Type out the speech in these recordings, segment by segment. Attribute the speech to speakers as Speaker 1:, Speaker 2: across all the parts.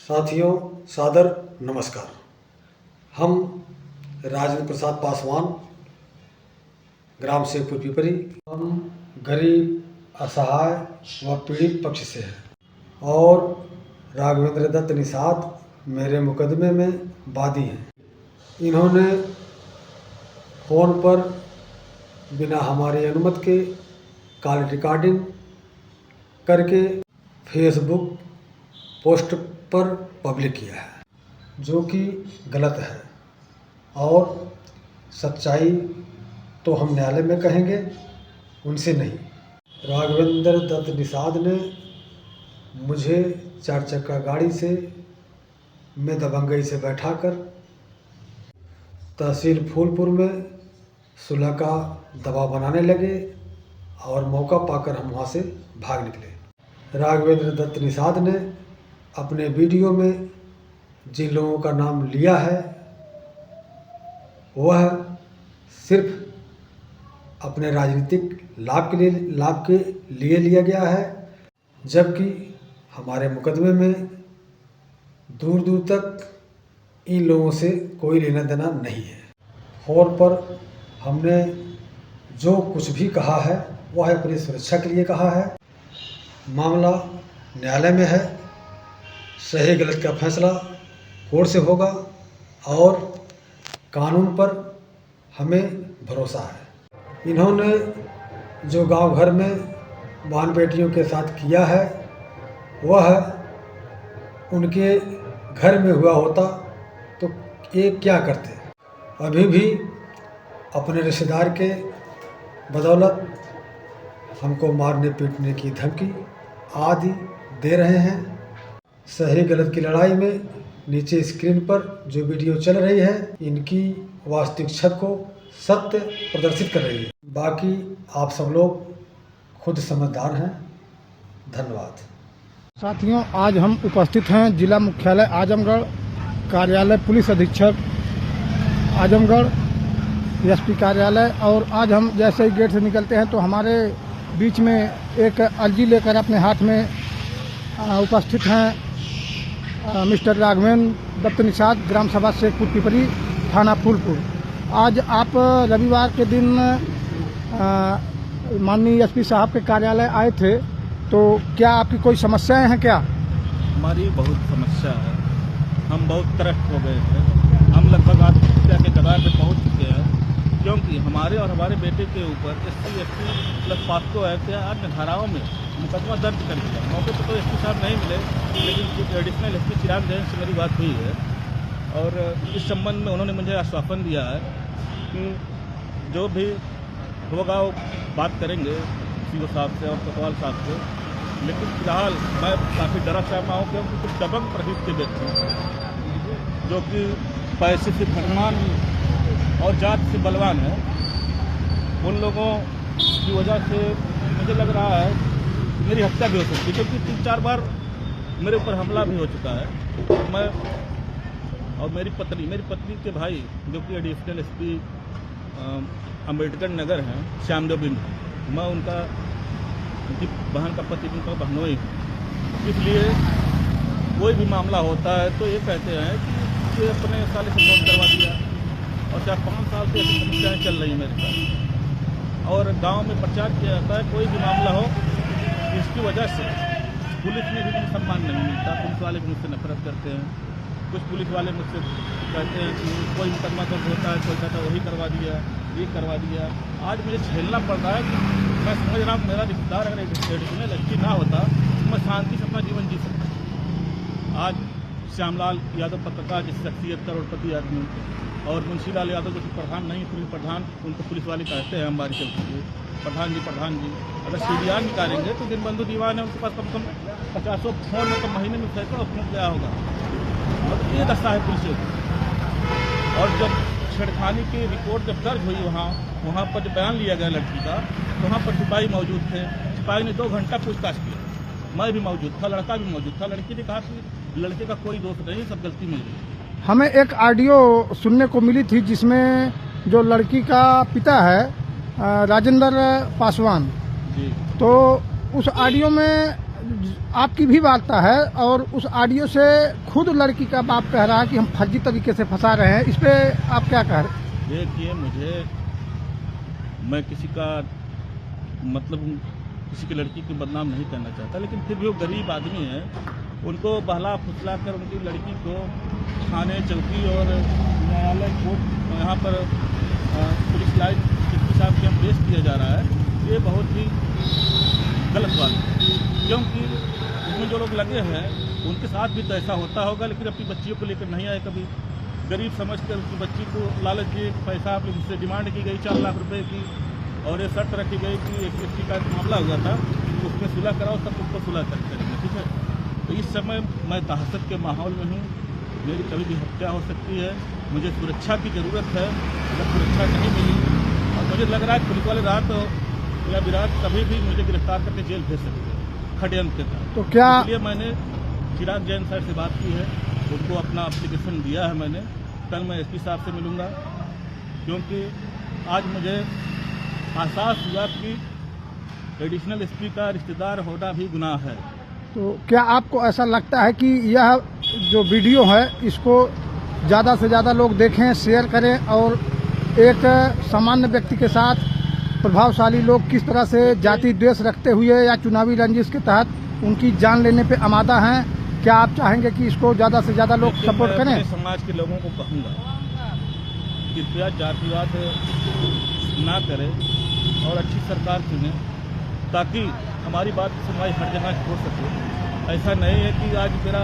Speaker 1: साथियों, सादर नमस्कार। हम राजेंद्र प्रसाद पासवान, ग्राम शेखपुर पिपरी। हम गरीब, असहाय व पीड़ित पक्ष से हैं और राघवेंद्र दत्त निषाद मेरे मुकदमे में वादी हैं। इन्होंने फ़ोन पर बिना हमारी अनुमति के कॉल रिकॉर्डिंग करके फेसबुक पोस्ट पर पब्लिक किया है, जो कि गलत है और सच्चाई तो हम न्यायालय में कहेंगे, उनसे नहीं। राघवेंद्र दत्त निषाद ने मुझे 4 चक्का गाड़ी से में दबंगई से बैठाकर तहसील फूलपुर में सुलह का दबाव बनाने लगे और मौका पाकर हम वहाँ से भाग निकले। राघवेंद्र दत्त निषाद ने अपने वीडियो में जिन लोगों का नाम लिया है वह सिर्फ अपने राजनीतिक लाभ के लिए लिया गया है, जबकि हमारे मुकदमे में दूर दूर तक इन लोगों से कोई लेना देना नहीं है। फ़ोन पर हमने जो कुछ भी कहा है वह अपनी सुरक्षा के लिए कहा है। मामला न्यायालय में है, सही गलत का फैसला कोर्ट से होगा और कानून पर हमें भरोसा है। इन्होंने जो गांव घर में बहन बेटियों के साथ किया है वह उनके घर में हुआ होता तो ये क्या करते। अभी भी अपने रिश्तेदार के बदौलत हमको मारने पीटने की धमकी आदि दे रहे हैं। सही गलत की लड़ाई में नीचे स्क्रीन पर जो वीडियो चल रही है इनकी वास्तविक छवि को सत्य प्रदर्शित कर रही है। बाकी आप सब लोग खुद समझदार हैं। धन्यवाद।
Speaker 2: साथियों, आज हम उपस्थित हैं जिला मुख्यालय आजमगढ़, कार्यालय पुलिस अधीक्षक आजमगढ़, एसपी कार्यालय। और आज हम जैसे ही गेट से निकलते हैं तो हमारे बीच में एक अर्जी लेकर अपने हाथ में उपस्थित हैं मिस्टर राघवेंद्र दत्त निषाद, ग्राम सभा शेखपुर पिपरी, थाना फूलपुर। आज आप रविवार के दिन माननीय एसपी साहब के कार्यालय आए थे, तो क्या आपकी कोई समस्याएं हैं? क्या
Speaker 3: हमारी बहुत समस्या है। हम बहुत त्रस्त हो गए थे। हम लगभग आत्महत्या के कगार पे पहुंच चुके हैं, क्योंकि हमारे और हमारे बेटे के ऊपर SC/ST प्लस पॉक्सो एक्ट या अन्य धाराओं में मुकदमा दर्ज कर दिया। मौके पर तो एसपी साहब नहीं मिले, लेकिन एडिशनल एसपी चिराग जैन से मेरी बात हुई है और इस संबंध में उन्होंने मुझे आश्वासन दिया है कि जो भी होगा वो बात करेंगे सीओ साहब से और कोतवाल साहब से। लेकिन फिलहाल मैं काफ़ी डरा सहमा हूँ, क्योंकि कुछ दबंग प्रवृत्ति के व्यक्ति जो कि पैसे से धनवान और जात से बलवान है, उन लोगों की वजह से मुझे लग रहा है कि मेरी हत्या भी हो सकती है, क्योंकि 3-4 बार मेरे ऊपर हमला भी हो चुका है। मैं और मेरी पत्नी के भाई जो कि एडिशनल एसपी अम्बेडकर नगर हैं, श्यामदेव बिंद, मैं उनकी बहन का पति, उनका बहनोई हूँ। इसलिए कोई भी मामला होता है तो ये कहते हैं कि ये अपने साले से फोन करवा दिया, और 4-5 साल से ऐसी समस्याएँ चल रही हैं मेरे साथ। और गांव में प्रचार किया जाता है कोई भी मामला हो, इसकी वजह से पुलिस में भी मुझे सम्मान नहीं मिलता। पुलिस वाले भी मुझसे नफरत करते हैं। कुछ पुलिस वाले मुझसे कहते हैं कि कोई मुकदमा दर्ज होता है, कोई कहता है वही करवा दिया, ये करवा दिया। आज मुझे झेलना पड़ रहा है कि मैं समझ रहा हूँ मेरा रिश्तेदार अगर एडिशनल एसपी ना होता तो मैं शांति से अपना जीवन जी सकता। आज श्यामलाल यादव पत्रकार, जिस शख्सियत करोड़पति आदमी, और मुंशीलाल यादव जो कि प्रधान नहीं, पुलिस प्रधान, उनको पुलिस वाले कहते हैं हमारी चलती प्रधान जी, अगर CDR निकालेंगे तो दिनबंधु दीवान है, उनके पास कम से कम 50 फोन में, तो महीने में सैकड़ों फोन गया होगा। मतलब ये दस्ता है पुलिस को। और जब छेड़खानी की रिपोर्ट जब दर्ज हुई वहाँ पर जब बयान लिया गया लड़की का, तो वहाँ पर सिपाही मौजूद थे। सिपाही ने 2 घंटा पूछताछ किया, मैं भी मौजूद था, लड़का भी मौजूद था। लड़की ने कहा कि लड़के का कोई दोष नहीं, सब गलती मेरी।
Speaker 2: हमें एक ऑडियो सुनने को मिली थी जिसमें जो लड़की का पिता है राजेंद्र पासवान जी, तो उस ऑडियो में आपकी भी वार्ता है और उस ऑडियो से खुद लड़की का बाप कह रहा है कि हम फर्जी तरीके से फंसा रहे हैं, इस पे आप क्या कह रहे हैं?
Speaker 3: देखिए, मैं किसी का मतलब किसी की लड़की को बदनाम नहीं करना चाहता, लेकिन फिर भी वो गरीब आदमी है, उनको बहला फुसला कर उनकी लड़की को थाने चौकी और न्यायालय कोर्ट यहाँ पर पुलिस लाइन डिप्टी साहब के यहाँ पेश किया जा रहा है। ये बहुत ही गलत बात है, क्योंकि इसमें जो लोग लगे हैं उनके साथ भी तो ऐसा होता होगा, लेकिन अपनी बच्चियों को लेकर नहीं आए कभी। गरीब समझकर उसकी बच्ची को लालच दिए, पैसा उससे डिमांड की गई 4 लाख रुपए की, और ये शर्त रखी गई कि एक व्यक्ति का मामला हुआ था, उसमें सुलह कराओ तब उसको सुलह करेंगे, ठीक है। तो इस समय मैं दहशत के माहौल में हूँ, मेरी कभी भी हत्या हो सकती है, मुझे सुरक्षा की ज़रूरत है। अगर सुरक्षा नहीं मिली और मुझे लग रहा है पुलिस वाले रात या विराट कभी भी मुझे गिरफ्तार करके जेल भेज सकते हैं षड्यंत्र के तहत।
Speaker 2: तो क्या
Speaker 3: इसलिए मैंने चिराग जैन साहब से बात की है, उनको अपना एप्लीकेशन दिया है मैंने। कल मैं एसपी साहब से मिलूँगा, क्योंकि आज मुझे एहसास हुआ कि एडिशनल एसपी का रिश्तेदार होना भी गुनाह है।
Speaker 2: तो क्या आपको ऐसा लगता है कि यह जो वीडियो है इसको ज़्यादा से ज़्यादा लोग देखें, शेयर करें, और एक सामान्य व्यक्ति के साथ प्रभावशाली लोग किस तरह से जाति द्वेष रखते हुए या चुनावी रंजिश के तहत उनकी जान लेने पे आमादा हैं? क्या आप चाहेंगे कि इसको ज़्यादा से ज़्यादा लोग सपोर्ट करें?
Speaker 3: समाज के लोगों को कहूँगा कृपया जातिवाद ना करें और अच्छी सरकार चुने, ताकि हमारी बात की सुनवाई हर जगह हो सके। ऐसा नहीं है कि आज मेरा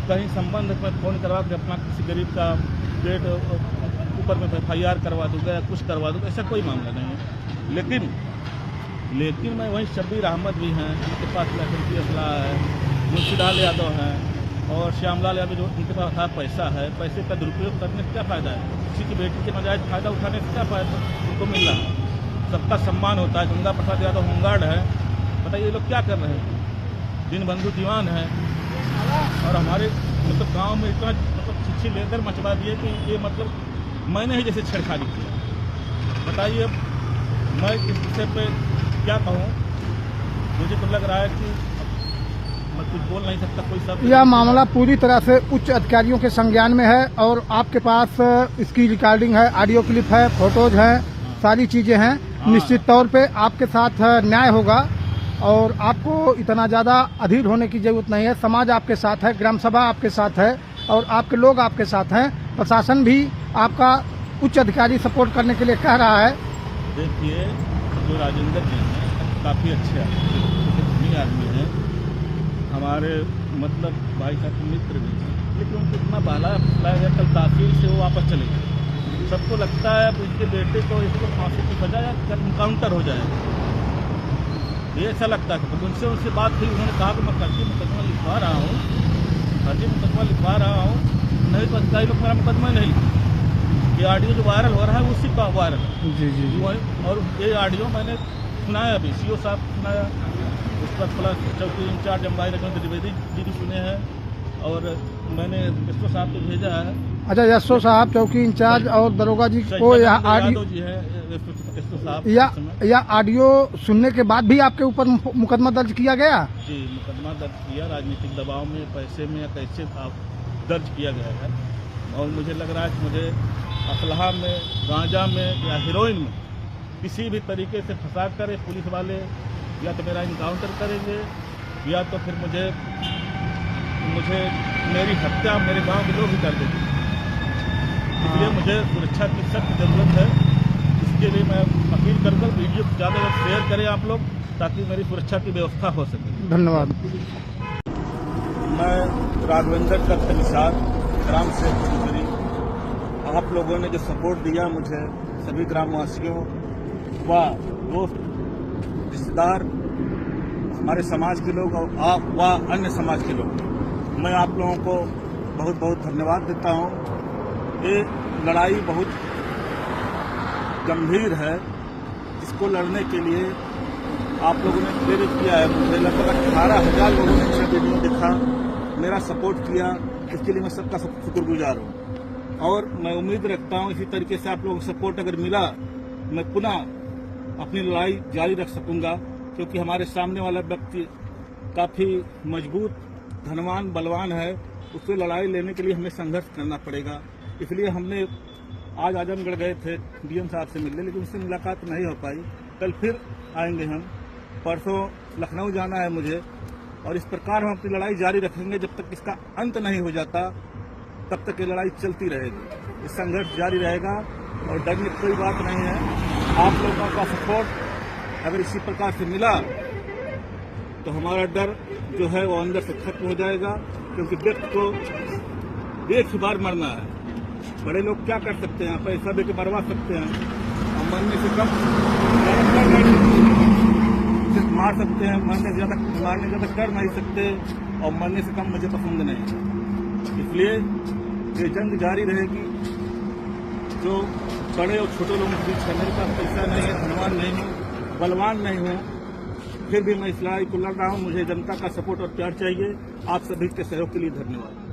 Speaker 3: कहीं संबंध में फ़ोन करवा के अपना किसी गरीब का पेट ऊपर में FIR करवा दूंगा या कुछ करवा दूंगा, ऐसा कोई मामला नहीं है। लेकिन मैं वहीं शब्बीर अहमद भी हैं, जिनके पास लाइसेंसी असलाह है, मुंशीलाल यादव हैं और श्यामलाल यादव, जो उनके पास था पैसा है, पैसे का दुरुपयोग करने से क्या फ़ायदा है? किसी की बेटी के नाजायज़ फ़ायदा उठाने से क्या फ़ायदा उनको मिल रहा है? सबका सम्मान होता है। गंगा प्रसाद यादव होमगार्ड है, बताइए ये लोग क्या कर रहे हैं? दीनबंधु दीवान है, और हमारे मतलब गांव में इतना मतलब छिछी लेकर मचवा दिए कि ये मतलब मैंने ही जैसे छेड़खानी किया। बताइए मैं इस विषय पे क्या कहूँ? मुझे तो लग रहा है कि मैं कुछ बोल नहीं सकता, कोई सब।
Speaker 2: यह मामला पूरी तरह से उच्च अधिकारियों के संज्ञान में है और आपके पास इसकी रिकॉर्डिंग है, ऑडियो क्लिप है, फोटोज हैं, सारी चीज़ें हैं। निश्चित तौर पे आपके साथ न्याय होगा और आपको इतना ज़्यादा अधीर होने की जरूरत नहीं है। समाज आपके साथ है, ग्राम सभा आपके साथ है और आपके लोग आपके साथ हैं। प्रशासन भी आपका उच्च अधिकारी सपोर्ट करने के लिए कह रहा है।
Speaker 3: देखिए, जो राजेंद्र जी हैं काफ़ी अच्छे आदमी हैं, हमारे मतलब भाई साहब के मित्र भी हैं, लेकिन उनको इतना बहलाया फुसलाया गया, कल तहसील से वो वापस चले गए। सबको लगता है उनके बेटे को इसको फांसी की सजा या इनकाउंटर हो जाएगा, ये ऐसा लगता है। तो उनसे बात हुई, उन्होंने कहा कि मैं फर्जी मुकदमा लिखवा रहा हूँ, नहीं तो अधिकारी लोग मेरा मुकदमा नहीं। ये ऑडियो जो वायरल हो रहा है उसी का वायरल जी। और ये ऑडियो मैंने सुनाया अभी, CO साहब सुनाया, उस पर प्लस चौकी इंचार्ज अम्बाई रघुवंश द्विवेदी जी भी सुने हैं, और मैंने एसओ साहब को भेजा है।
Speaker 2: अच्छा, एसओ साहब, चौकी इंचार्ज और दरोगा जी को यह ऑडियो
Speaker 3: जी है, एसओ साहब
Speaker 2: या ऑडियो सुनने के बाद भी आपके ऊपर मुकदमा दर्ज किया गया?
Speaker 3: जी, मुकदमा दर्ज किया, राजनीतिक दबाव में, पैसे में या कैसे दर्ज किया गया है। और मुझे लग रहा है कि मुझे असलहा में, गांजा में या हेरोइन में किसी भी तरीके से फंसा कर पुलिस वाले या तो मेरा इनकाउंटर करेंगे या तो फिर मुझे मेरी हत्या मेरे गांव के लोग ही कर देंगे। इसलिए मुझे सुरक्षा की सख्त ज़रूरत है। इसके लिए मैं अपील करूँगा, वीडियो को ज़्यादा शेयर करें आप लोग, ताकि मेरी सुरक्षा की व्यवस्था हो सके।
Speaker 2: धन्यवाद।
Speaker 3: मैं राघवेंद्र दत्त निषाद, ग्राम से चौधरी। आप लोगों ने जो सपोर्ट दिया मुझे, सभी ग्रामवासियों व दोस्त, रिश्तेदार, हमारे समाज के लोग और आप व अन्य समाज के लोग, मैं आप लोगों को बहुत बहुत धन्यवाद देता हूँ। ये लड़ाई बहुत गंभीर है, इसको लड़ने के लिए आप लोगों ने प्रेरित किया है मुझे। लगभग 18,000 लोगों ने अच्छा वीडियो देखा, मेरा सपोर्ट किया, इसके लिए मैं सबका शुक्रगुजार हूँ। और मैं उम्मीद रखता हूँ इसी तरीके से आप लोगों को सपोर्ट अगर मिला, मैं पुनः अपनी लड़ाई जारी रख सकूंगा, क्योंकि हमारे सामने वाला व्यक्ति काफ़ी मजबूत, धनवान, बलवान है, उससे लड़ाई लेने के लिए हमें संघर्ष करना पड़ेगा। इसलिए हमने आज आजमगढ़ गए थे डीएम साहब से मिलने, लेकिन उससे मुलाकात नहीं हो पाई। कल फिर आएंगे हम, परसों लखनऊ जाना है मुझे, और इस प्रकार हम अपनी लड़ाई जारी रखेंगे। जब तक इसका अंत नहीं हो जाता तब तक ये लड़ाई चलती रहेगी, इस संघर्ष जारी रहेगा और डरने की कोई बात नहीं है। आप लोगों का सपोर्ट अगर इसी प्रकार से मिला तो हमारा डर जो है वो अंदर से खत्म हो जाएगा, क्योंकि व्यक्ति को एक ही बार मरना है। बड़े लोग क्या कर सकते हैं, पैसा दे के मरवा सकते हैं, और मरने से कम सिर्फ मार सकते हैं, मारने ज़्यादा कर नहीं सकते, और मरने से कम मुझे पसंद नहीं है। इसलिए ये जंग जारी रहेगी। जो बड़े और छोटे लोगों के बीच है, मेरे पास पैसा नहीं है, धनवान नहीं हूँ, बलवान नहीं हूँ, फिर भी मैं इस लड़ाई को लड़ रहा हूँ। मुझे जनता का सपोर्ट और प्यार चाहिए। आप सभी के सहयोग के लिए धन्यवाद।